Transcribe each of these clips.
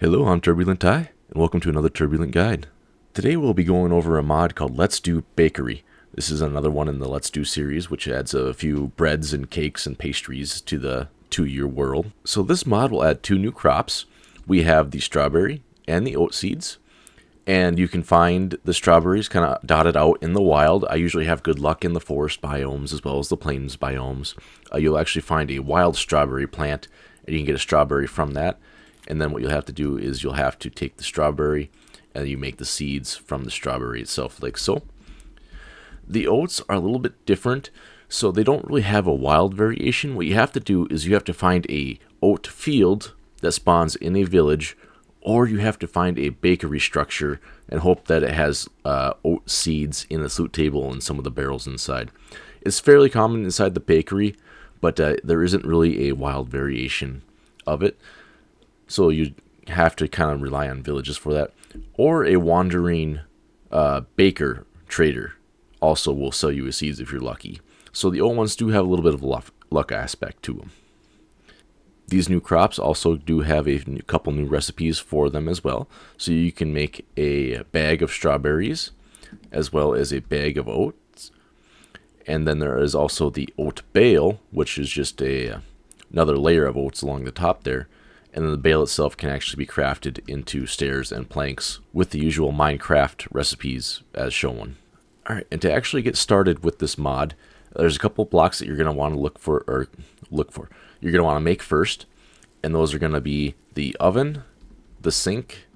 Hello, I'm TurbulentTy, and welcome to another Turbulent Guide. Today we'll be going over a mod called Let's Do Bakery. This is another one in the Let's Do series, which adds a few breads and cakes and pastries to your world. So this mod will add two new crops. We have the strawberry and the oat seeds, and you can find the strawberries kind of dotted out in the wild. I usually have good luck in the forest biomes as well as the plains biomes. You'll actually find a wild strawberry plant, and you can get a strawberry from that. And then what you'll have to do is you'll have to take the strawberry and you make the seeds from the strawberry itself, like so. The oats are a little bit different, so they don't really have a wild variation. What you have to do is you have to find a oat field that spawns in a village, or you have to find a bakery structure and hope that it has oat seeds in the loot table and some of the barrels inside. It's fairly common inside the bakery, but there isn't really a wild variation of it. So you have to kind of rely on villages for that. Or a wandering baker trader also will sell you seeds if you're lucky. So the old ones do have a little bit of a luck aspect to them. These new crops also do have a couple new recipes for them as well. So you can make a bag of strawberries as well as a bag of oats. And then there is also the oat bale, which is just another layer of oats along the top there. And then the bale itself can actually be crafted into stairs and planks with the usual Minecraft recipes as shown. Alright, and to actually get started with this mod, there's a couple blocks that you're going to want to look for. You're going to want to make first, and those are going to be the oven, the sink,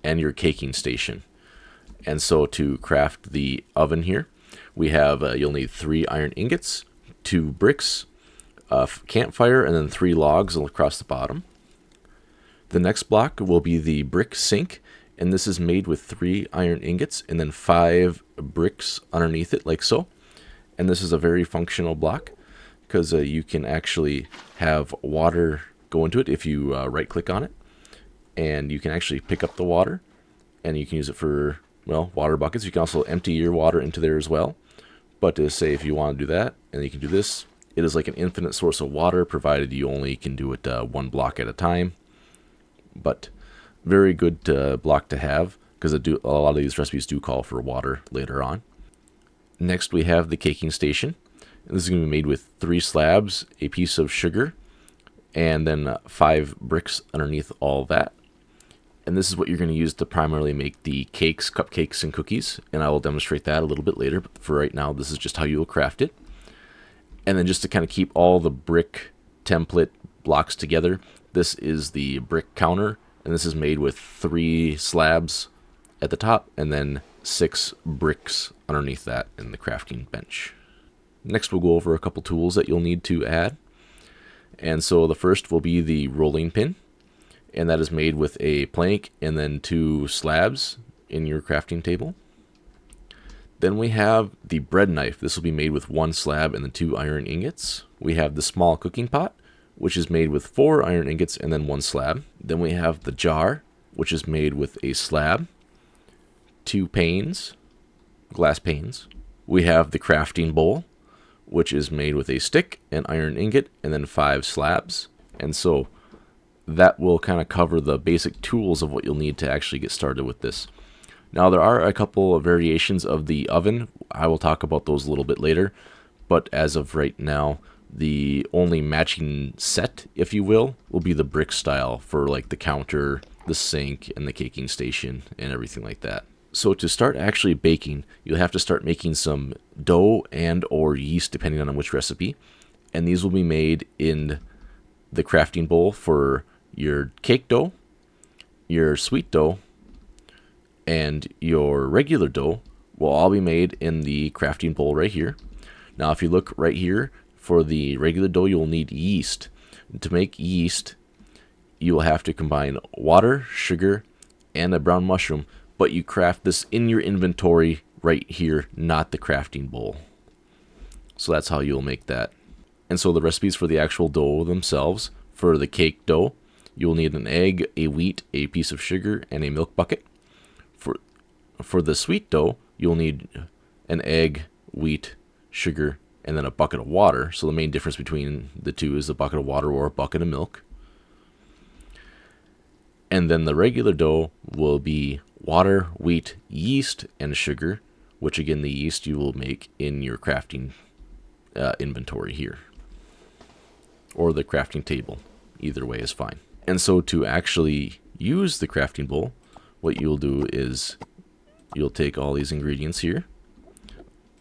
and your caking station. And so to craft the oven here, we have, you'll need 3 iron ingots, 2 bricks, a campfire, and then 3 logs across the bottom. The next block will be the brick sink, and this is made with 3 iron ingots and then 5 bricks underneath it, like so. And this is a very functional block because you can actually have water go into it if you right-click on it. And you can actually pick up the water, and you can use it for, well, water buckets. You can also empty your water into there as well. But to say if you want to do that, and you can do this, it is like an infinite source of water, provided you only can do it 1 block at a time. But very good block to have because a lot of these recipes do call for water later on. Next we have the caking station. This is going to be made with 3 slabs, a piece of sugar, and then 5 bricks underneath all that. And this is what you're going to use to primarily make the cakes, cupcakes, and cookies. And I will demonstrate that a little bit later, but for right now this is just how you will craft it. And then just to kind of keep all the brick template blocks together, this is the brick counter, and this is made with 3 slabs at the top and then 6 bricks underneath that in the crafting bench. Next we'll go over a couple tools that you'll need to add. And so the first will be the rolling pin, and that is made with a plank and then 2 slabs in your crafting table. Then we have the bread knife. This will be made with 1 slab and then 2 iron ingots. We have the small cooking pot, which is made with 4 iron ingots and then 1 slab. Then we have the jar, which is made with a slab, 2 panes, glass panes. We have the crafting bowl, which is made with a stick, an iron ingot, and then 5 slabs. And so that will kind of cover the basic tools of what you'll need to actually get started with this. Now there are a couple of variations of the oven. I will talk about those a little bit later, but as of right now, the only matching set, if you will be the brick style for like the counter, the sink, and the caking station, and everything like that. So to start actually baking, you'll have to start making some dough and or yeast, depending on which recipe. And these will be made in the crafting bowl for your cake dough, your sweet dough, and your regular dough will all be made in the crafting bowl right here. Now if you look right here, for the regular dough, you'll need yeast. To make yeast, you will have to combine water, sugar, and a brown mushroom, but you craft this in your inventory right here, not the crafting bowl. So that's how you'll make that. And so the recipes for the actual dough themselves, for the cake dough, you'll need an egg, a wheat, a piece of sugar, and a milk bucket. For the sweet dough, you'll need an egg, wheat, sugar, and then a bucket of water. So the main difference between the two is a bucket of water or a bucket of milk. And then the regular dough will be water, wheat, yeast, and sugar, which again, the yeast you will make in your crafting inventory here, or the crafting table. Either way is fine. And so to actually use the crafting bowl, what you'll do is you'll take all these ingredients here.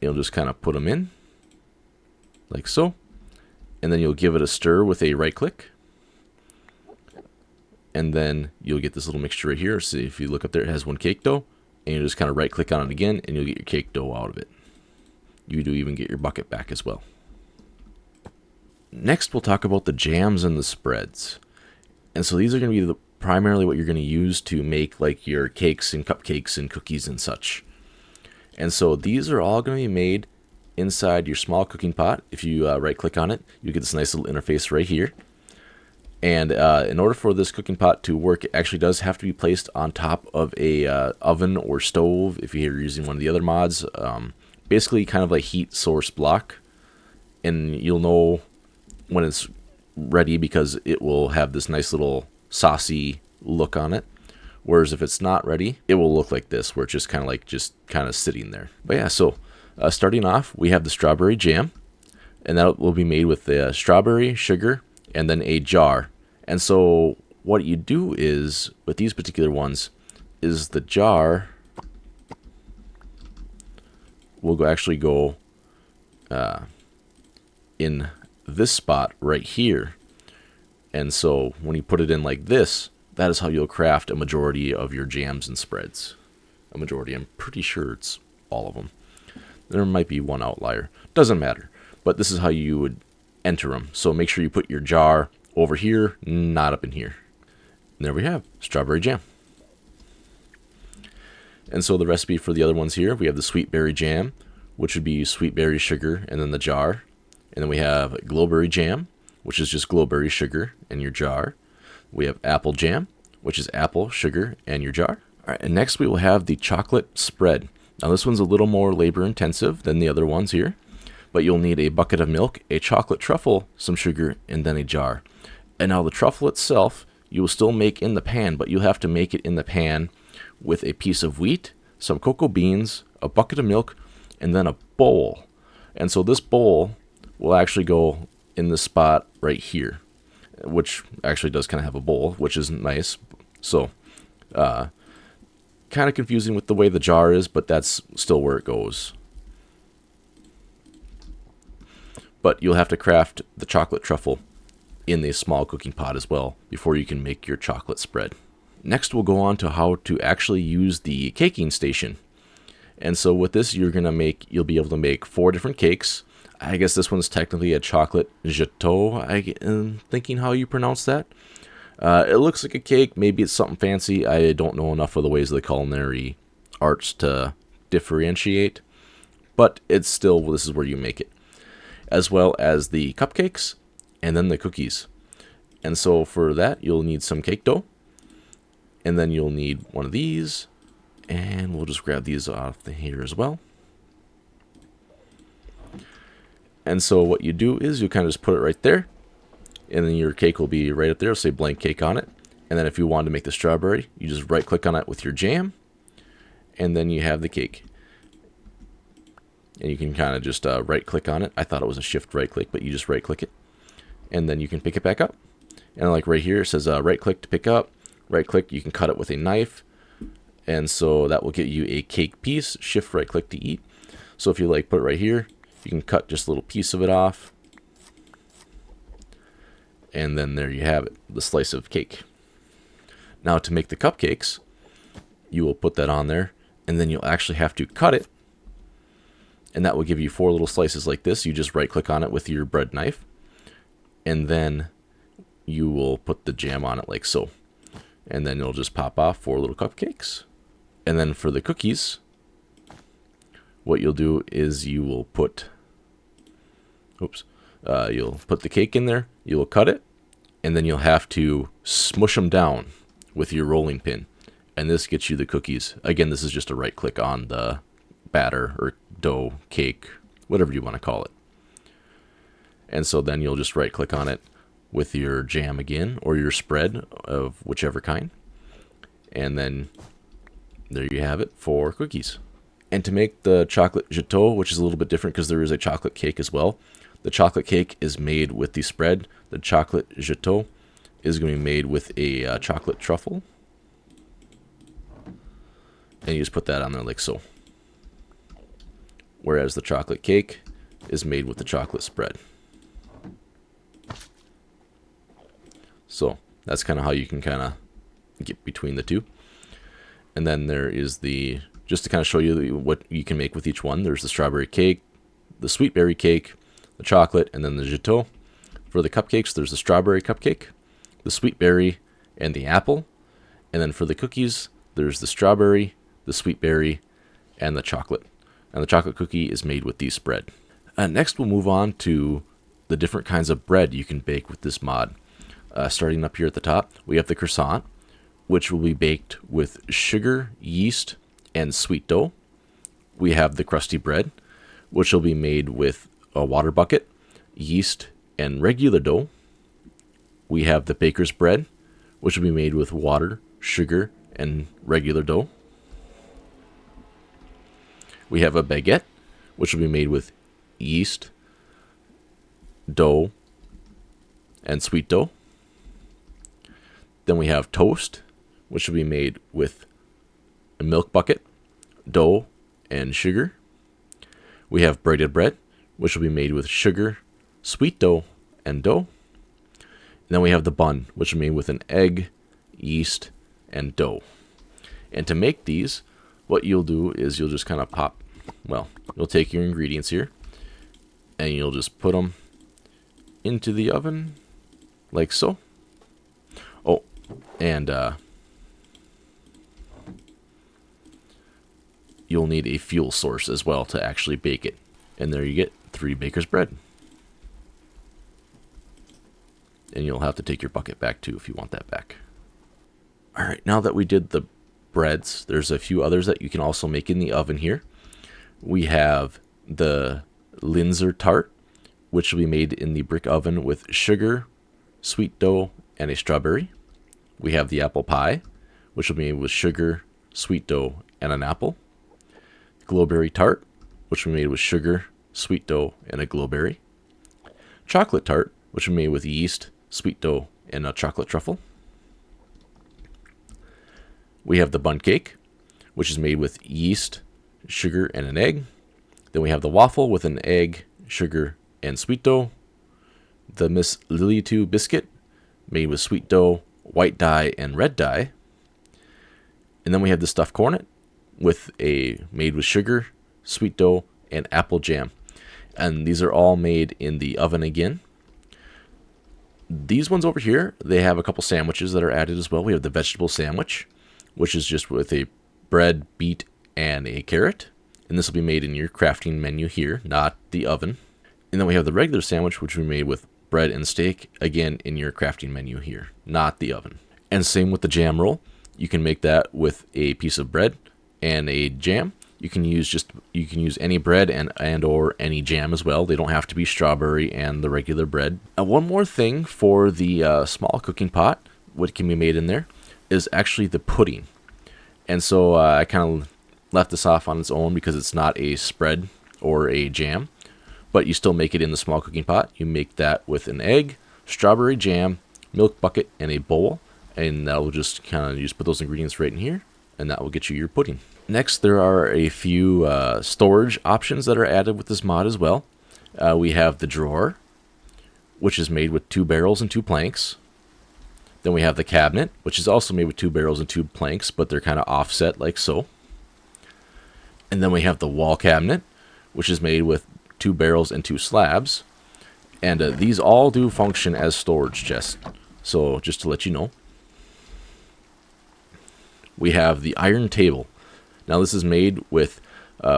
You'll just kind of put them in, like so. And then you'll give it a stir with a right click. And then you'll get this little mixture right here. See, if you look up there, it has one cake dough. And you just kind of right click on it again, and you'll get your cake dough out of it. You do even get your bucket back as well. Next, we'll talk about the jams and the spreads. And so these are going to be primarily what you're going to use to make like your cakes and cupcakes and cookies and such. And so these are all going to be made inside your small cooking pot. If you right click on it, you get this nice little interface right here. And in order for this cooking pot to work, it actually does have to be placed on top of a oven or stove if you're using one of the other mods. Basically kind of like heat source block. And you'll know when it's ready because it will have this nice little saucy look on it. Whereas if it's not ready, it will look like this, where it's just kind of sitting there. But yeah, so starting off, we have the strawberry jam. And that will be made with the strawberry, sugar, and then a jar. And so what you do is, with these particular ones, is the jar will actually go in this spot right here. And so when you put it in like this, that is how you'll craft a majority of your jams and spreads. A majority, I'm pretty sure it's all of them. There might be one outlier. Doesn't matter. But this is how you would enter them. So make sure you put your jar over here, not up in here. And there we have strawberry jam. And so the recipe for the other ones here, we have the sweet berry jam, which would be sweet berry sugar and then the jar. And then we have glowberry jam, which is just glowberry sugar in your jar. We have apple jam, which is apple, sugar, and your jar. All right, and next we will have the chocolate spread. Now this one's a little more labor intensive than the other ones here, but you'll need a bucket of milk, a chocolate truffle, some sugar, and then a jar. And now the truffle itself, you will still make in the pan, but you'll have to make it in the pan with a piece of wheat, some cocoa beans, a bucket of milk, and then a bowl. And so this bowl will actually go in the spot right here, which actually does kind of have a bowl, which is nice. So, kind of confusing with the way the jar is, but that's still where it goes. But you'll have to craft the chocolate truffle in the small cooking pot as well before you can make your chocolate spread. Next, we'll go on to how to actually use the caking station. And so with this, you'll be able to make 4 different cakes. I guess this one's technically a chocolate gâteau, I'm thinking how you pronounce that. It looks like a cake. Maybe it's something fancy. I don't know enough of the ways of the culinary arts to differentiate. But it's still, this is where you make it. As well as the cupcakes and then the cookies. And so for that, you'll need some cake dough. And then you'll need one of these. And we'll just grab these off here as well. And so what you do is you kind of just put it right there. And then your cake will be right up there. It'll say blank cake on it. And then if you wanted to make the strawberry, you just right click on it with your jam. And then you have the cake. And you can kind of just right click on it. I thought it was a shift right click, but you just right click it. And then you can pick it back up. And like right here, it says right click to pick up. Right click, you can cut it with a knife. And so that will get you a cake piece. Shift right click to eat. So if you like put it right here, you can cut just a little piece of it off. And then there you have it, the slice of cake. Now to make the cupcakes, you will put that on there. And then you'll actually have to cut it. And that will give you 4 little slices like this. You just right click on it with your bread knife. And then you will put the jam on it like so. And then it'll just pop off 4 little cupcakes. And then for the cookies, what you'll do is you will put, you'll put the cake in there, you will cut it, and then you'll have to smush them down with your rolling pin. And this gets you the cookies. Again, this is just a right click on the batter or dough, cake, whatever you want to call it. And so then you'll just right click on it with your jam again, or your spread of whichever kind. And then there you have it for cookies. And to make the chocolate gâteau, which is a little bit different because there is a chocolate cake as well, the chocolate cake is made with the spread. The chocolate gâteau is going to be made with a chocolate truffle. And you just put that on there like so. Whereas the chocolate cake is made with the chocolate spread. So that's kind of how you can kind of get between the two. And then there is the, just to kind of show you what you can make with each one, there's the strawberry cake, the sweet berry cake, the chocolate, and then the gâteau. For the cupcakes, there's the strawberry cupcake, the sweet berry, and the apple. And then for the cookies, there's the strawberry, the sweet berry, and the chocolate. And the chocolate cookie is made with the spread. Next, we'll move on to the different kinds of bread you can bake with this mod. Starting up here at the top, we have the croissant, which will be baked with sugar, yeast, and sweet dough. We have the crusty bread, which will be made with a water bucket, yeast, and regular dough. We have the baker's bread, which will be made with water, sugar, and regular dough. We have a baguette, which will be made with yeast, dough, and sweet dough. Then we have toast, which will be made with a milk bucket, dough, and sugar. We have braided bread, which will be made with sugar, sweet dough, and dough. And then we have the bun, which will be made with an egg, yeast, and dough. And to make these, what you'll do is you'll just kind of pop, well, you'll take your ingredients here, and you'll just put them into the oven, like so. Oh, and you'll need a fuel source as well to actually bake it. And there you get 3 baker's bread. And you'll have to take your bucket back too if you want that back. Alright, now that we did the breads, there's a few others that you can also make in the oven here. We have the Linzer tart, which will be made in the brick oven with sugar, sweet dough, and a strawberry. We have the apple pie, which will be made with sugar, sweet dough, and an apple. Glowberry tart, which will be made with sugar, sweet dough, and a glowberry. Chocolate tart, which will be made with yeast, sweet dough, and a chocolate truffle. We have the bun cake, which is made with yeast, sugar, and an egg. Then we have the waffle with an egg, sugar, and sweet dough. The Miss Lily 2 biscuit, made with sweet dough, white dye, and red dye. And then we have the stuffed cornet, made with sugar, sweet dough, and apple jam. And these are all made in the oven again. These ones over here, they have a couple sandwiches that are added as well. We have the vegetable sandwich, which is just with a bread, beet, and a carrot. And this will be made in your crafting menu here, not the oven. And then we have the regular sandwich, which will be made with bread and steak, again in your crafting menu here, not the oven. And same with the jam roll. You can make that with a piece of bread and a jam. You can use any bread and or any jam as well. They don't have to be strawberry and the regular bread. One more thing for the small cooking pot, what can be made in there, is actually the pudding. And so I kind of left this off on its own because it's not a spread or a jam, but you still make it in the small cooking pot. You make that with an egg, strawberry jam, milk bucket, and a bowl. And that will just kind of, you just put those ingredients right in here, and that will get you your pudding. Next, there are a few storage options that are added with this mod as well. We have the drawer, which is made with 2 barrels and 2 planks. Then we have the cabinet, which is also made with 2 barrels and 2 planks, but they're kind of offset like so. And then we have the wall cabinet, which is made with 2 barrels and 2 slabs. And these all do function as storage chests. So just to let you know. We have the iron table. Now this is made with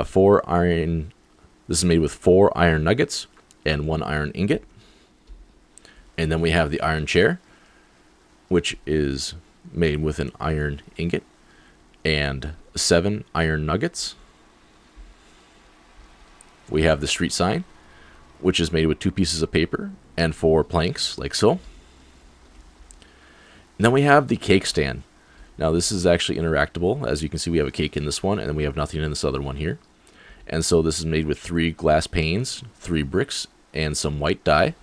4 iron. This is made with 4 iron nuggets and 1 iron ingot. And then we have the iron chair, which is made with an iron ingot and 7 iron nuggets. We have the street sign, which is made with 2 pieces of paper and 4 planks, like so. And then we have the cake stand. Now this is actually interactable. As you can see, we have a cake in this one, and then we have nothing in this other one here. And so this is made with 3 glass panes, 3 bricks, and some white dye.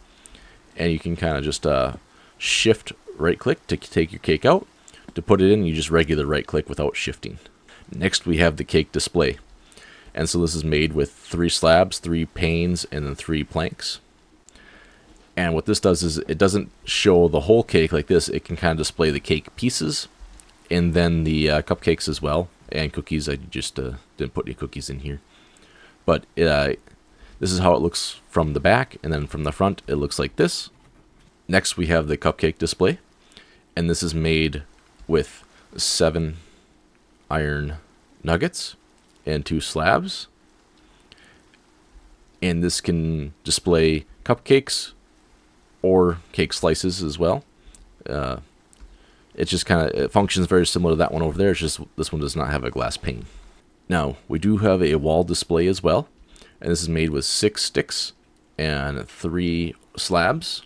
And you can kind of just shift right click to take your cake out. To put it in, you just regular right click without shifting. Next we have the cake display. And so this is made with 3 slabs, 3 panes, and then 3 planks. And what this does is it doesn't show the whole cake like this. It can kind of display the cake pieces and then the cupcakes as well, and cookies. I just didn't put any cookies in here. But this is how it looks from the back, and then from the front it looks like this. Next we have the cupcake display, and this is made with 7 iron nuggets and 2 slabs. And this can display cupcakes or cake slices as well. It just kind of functions very similar to that one over there. It's just this one does not have a glass pane. Now we do have a wall display as well, and this is made with 6 sticks and 3 slabs.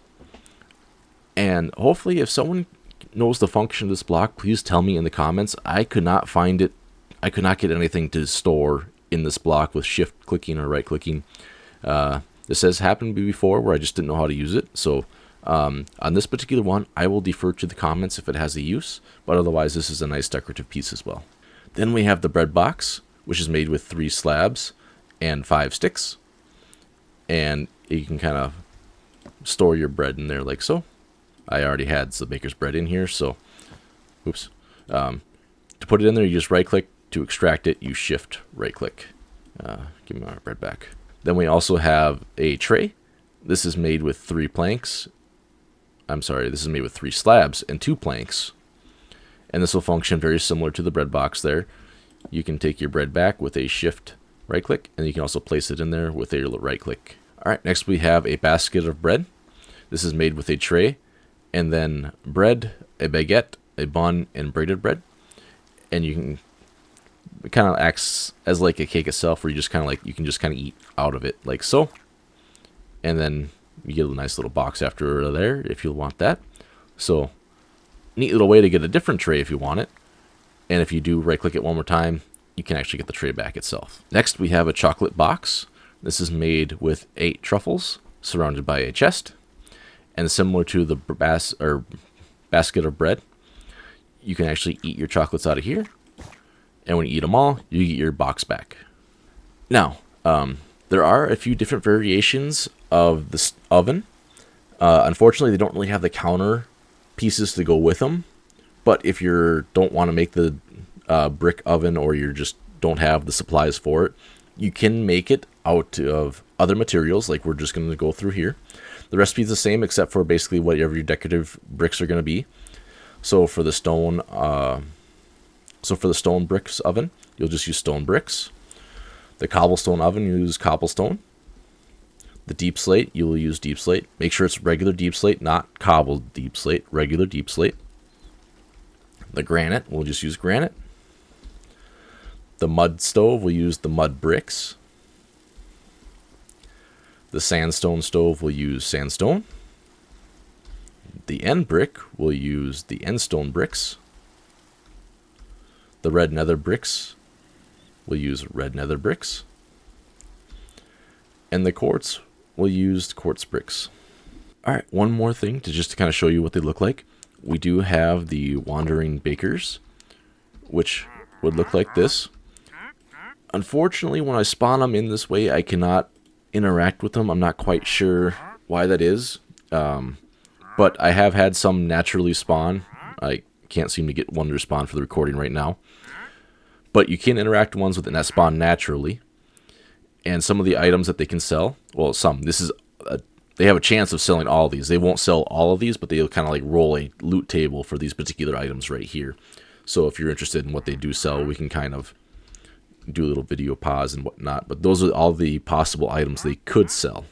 And hopefully, if someone knows the function of this block, please tell me in the comments. I could not find it. I could not get anything to store in this block with shift clicking or right clicking. This has happened to me before where I just didn't know how to use it. So on this particular one, I will defer to the comments if it has a use, but otherwise this is a nice decorative piece as well. Then we have the bread box, which is made with 3 slabs and 5 sticks. And you can kind of store your bread in there like so. I already had the baker's bread in here, so oops. To put it in there, you just right click. To extract it, you shift right click. Give me my bread back. Then we also have a tray. This is made with 3 planks. I'm sorry, this is made with 3 slabs and 2 planks. And this will function very similar to the bread box there. You can take your bread back with a shift right click, and you can also place it in there with a right click. Alright, next we have a basket of bread. This is made with a tray, and then bread, a baguette, a bun, and braided bread. And you can, it kind of acts as like a cake itself, where you just kind of like, you can just kind of eat out of it like so. And then you get a nice little box after there if you want that. So neat little way to get a different tray if you want it. And if you do right click it one more time, you can actually get the tray back itself. Next we have a chocolate box. This is made with 8 truffles surrounded by a chest. And similar to the basket of bread, you can actually eat your chocolates out of here. And when you eat them all, you get your box back. Now, there are a few different variations of this oven. Unfortunately, they don't really have the counter pieces to go with them. But if you don't want to make the brick oven, or you just don't have the supplies for it, you can make it out of other materials, like we're just going to go through here. The recipe is the same, except for basically whatever your decorative bricks are going to be. So for the stone bricks oven, you'll just use stone bricks. The cobblestone oven, you use cobblestone. The deep slate, you will use deep slate. Make sure it's regular deep slate, not cobbled deep slate, regular deep slate. The granite, we'll just use granite. The mud stove, we'll use the mud bricks. The sandstone stove, we'll use sandstone. The end brick, we'll use the end stone bricks. The red nether bricks, we'll use red nether bricks. And the quartz, we'll use quartz bricks. Alright, one more thing to kind of show you what they look like. We do have the wandering bakers, which would look like this. Unfortunately, when I spawn them in this way, I cannot interact with them. I'm not quite sure why that is. But I have had some naturally spawn. I can't seem to get one to spawn for the recording right now. But you can interact ones with that spawn naturally. And some of the items that they can sell, well, they have a chance of selling all of these. They won't sell all of these, but they'll kind of like roll a loot table for these particular items right here. So if you're interested in what they do sell, we can kind of do a little video pause and whatnot. But those are all the possible items they could sell.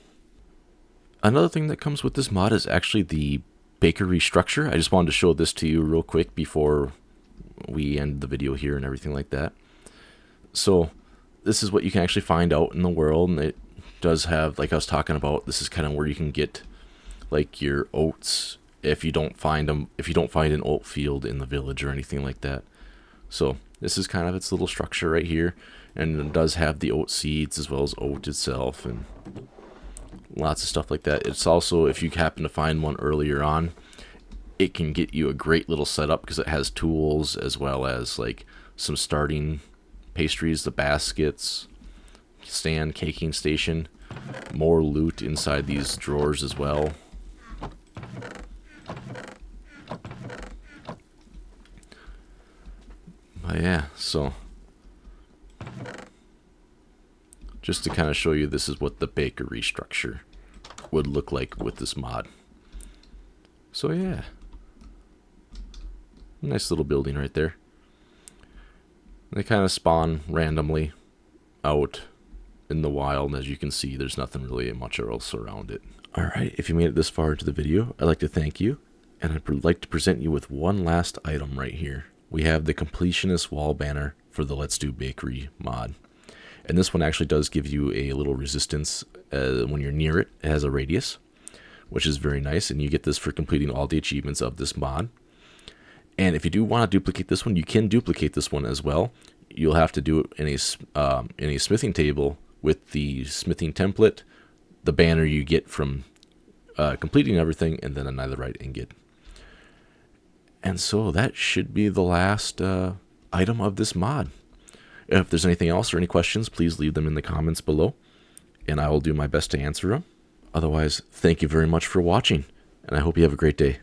Another thing that comes with this mod is actually the bakery structure. I just wanted to show this to you real quick before we end the video here and everything like that. So this is what you can actually find out in the world, and it does have, like I was talking about, this is kind of where you can get like your oats if you don't find them, if you don't find an oat field in the village or anything like that. So this is kind of its little structure right here, and it does have the oat seeds as well as oat itself and lots of stuff like that. It's also, if you happen to find one earlier on, it can get you a great little setup because it has tools as well as like some starting pastries, the baskets, stand, caking station, more loot inside these drawers as well. But yeah, so just to kind of show you, this is what the bakery structure would look like with this mod. So yeah, nice little building right there. They kind of spawn randomly out in the wild. As you can see, there's nothing really much else around it. Alright, if you made it this far into the video, I'd like to thank you, and I'd like to present you with one last item right here. We have the Completionist wall banner for the Let's Do Bakery mod. And this one actually does give you a little resistance when you're near it. It has a radius, which is very nice, and you get this for completing all the achievements of this mod. And if you do want to duplicate this one, you can duplicate this one as well. You'll have to do it in a smithing table with the smithing template, the banner you get from completing everything, and then a netherite ingot. And so that should be the last item of this mod. If there's anything else or any questions, please leave them in the comments below, and I will do my best to answer them. Otherwise, thank you very much for watching, and I hope you have a great day.